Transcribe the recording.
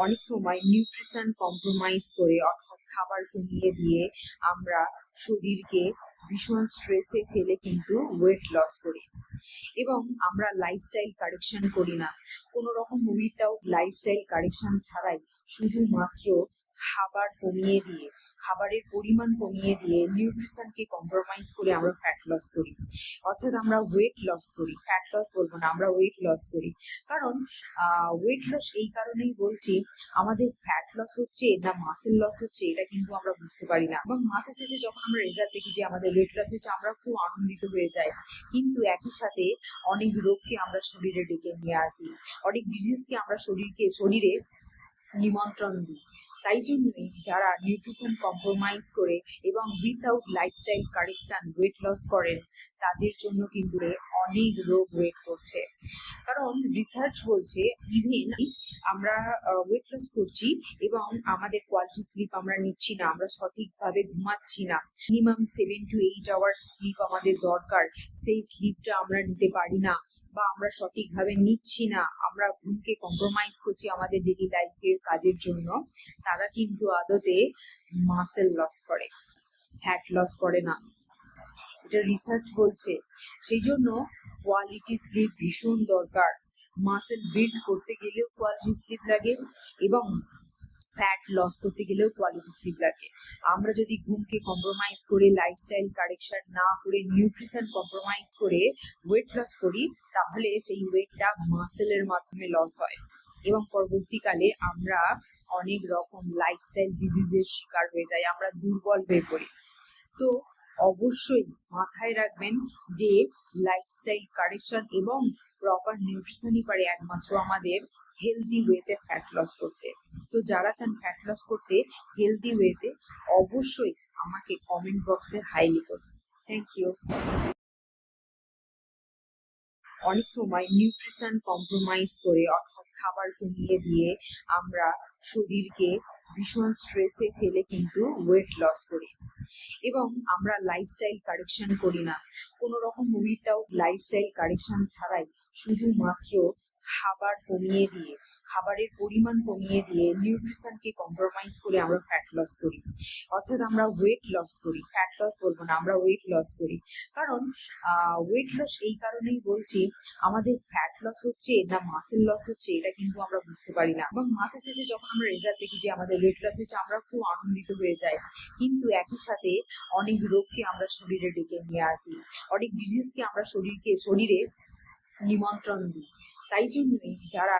অনেক সময় nutrition compromise করে অর্থাৎ খাবার কমিয়ে দিয়ে আমরা শরীরকে ভীষণ স্ট্রেসে ফেলে কিন্তু ওয়েট লস করি এবং আমরা লাইফস্টাইল কারেকশন করি না। কোনো রকম উইথাউট লাইফস্টাইল কারেকশন ছাড়াই শুধুমাত্র খাবার কমিয়ে দিয়ে, খাবারের পরিমাণ কমিয়ে দিয়ে নিউট্রিশনকে কম্প্রোমাইজ করে আমরা ফ্যাট লস করি, অর্থাৎ আমরা ওয়েট লস করি। ফ্যাট লস বলবো না, আমরা ওয়েট লস করি। কারণ ওয়েট লস এই কারণেই বলছি, আমাদের ফ্যাট লস হচ্ছে না মাসেল লস হচ্ছে এটা কিন্তু আমরা বুঝতে পারি না, এবং মাসের শেষে যখন আমরা রেজাল্ট দেখি যে আমাদের ওয়েট লস হচ্ছে আমরা খুব আনন্দিত হয়ে যাই, কিন্তু একই সাথে অনেক রোগকে আমরা শরীরে ডেকে নিয়ে আসি, অনেক ডিজিজকে আমরা শরীরে নিমন্ত্রণ দিই। তাই জন্যই যারা নিউট্রিশন কম্প্রোমাইজ করে এবং without lifestyle correction weight loss করেন, তাদের জন্য কিন্তু অনেক রোগ ওয়েট করছে। কারণ রিসার্চ বলছে ইভেন আমরা ওয়েট লস করছি এবং আমাদের কোয়ালিটি স্লিপ আমরা নিচ্ছি না, আমরা সঠিকভাবে ঘুমাচ্ছি না। মিনিমাম 7 to 8 আওয়ার্স স্লিপ আমাদের দরকার, সেই স্লিপটা আমরা নিতে পারি না বা আমরা সঠিকভাবে নিচ্ছি না, আমরা ঘুমকে কম্প্রোমাইজ করছি আমাদের ডেইলি লাইফের কাজের জন্য। তারা কিন্তু আদতে মাসেল লস করে, ফ্যাট লস করে না, এটা রিসার্চ বলছে। সেই জন্য কোয়ালিটি স্লিপ ভীষণ দরকার। মাসেল বিল্ড করতে গেলেও কোয়ালিটি স্লিপ লাগে এবং ফ্যাট লস করতে গেলেও কোয়ালিটি স্লিপ লাগে। আমরা যদি ঘুমকে কম্প্রোমাইজ করে, লাইফস্টাইল কারেকশন না করে, নিউট্রিশন কম্প্রোমাইজ করে ওয়েট লস করি, তাহলে সেই ওয়েটটা মাসেলের মাধ্যমে লস হয় এবং পরবর্তীকালে আমরা অনেক রকম লাইফস্টাইল ডিজিজের শিকার হয়ে যাই, আমরা দুর্বল হয়ে পড়ি। তো অবশ্যই মাথায় রাখবেন যে লাইফস্টাইল কারেকশন এবং প্রপার নিউট্রিশনই পারে একমাত্র আমাদের হেলদি ওয়েতে ফ্যাট লস করতে। তো যারা চান ফ্যাট লস করতে হেলদি ওয়েতে, অবশ্যই আমাকে কমেন্ট বক্সে হাই লিখুন। Thank you. অনেক সময় নিউট্রিশন কম্প্রোমাইজ করে অর্থাৎ খাবার কমিয়ে দিয়ে আমরা শরীরকে ভীষণ স্ট্রেসে ফেলে কিন্তু ওয়েট লস করি এবং আমরা লাইফস্টাইল কারেকশন করি না। কোনো রকম উইথাউট লাইফস্টাইল কারেকশন ছাড়াই শুধুমাত্র খাবার কমিয়ে দিয়ে, খাবারের পরিমাণ কমিয়ে দিয়ে নিউট্রিশনকে কম্প্রোমাইজ করে আমরা ফ্যাট লস করি, অর্থাৎ আমরা ওয়েট লস করি। ফ্যাট লস বলবো না, আমরা ওয়েট লস করি। কারণ ওয়েট লস এই কারণেই বলছি, আমাদের ফ্যাট লস হচ্ছে না মাসেল লস হচ্ছে এটা কিন্তু আমরা বুঝতে পারি না, এবং মাসের শেষে যখন আমরা রেজাল্ট দেখি যে আমাদের ওয়েট লস হচ্ছে আমরা খুব আনন্দিত হয়ে যাই, কিন্তু একই সাথে অনেক রোগকে আমরা শরীরে ডেকে নিয়ে আসি, অনেক ডিজিজকে আমরা শরীরে নিমন্ত্রণ দিই। তাই জন্যই যারা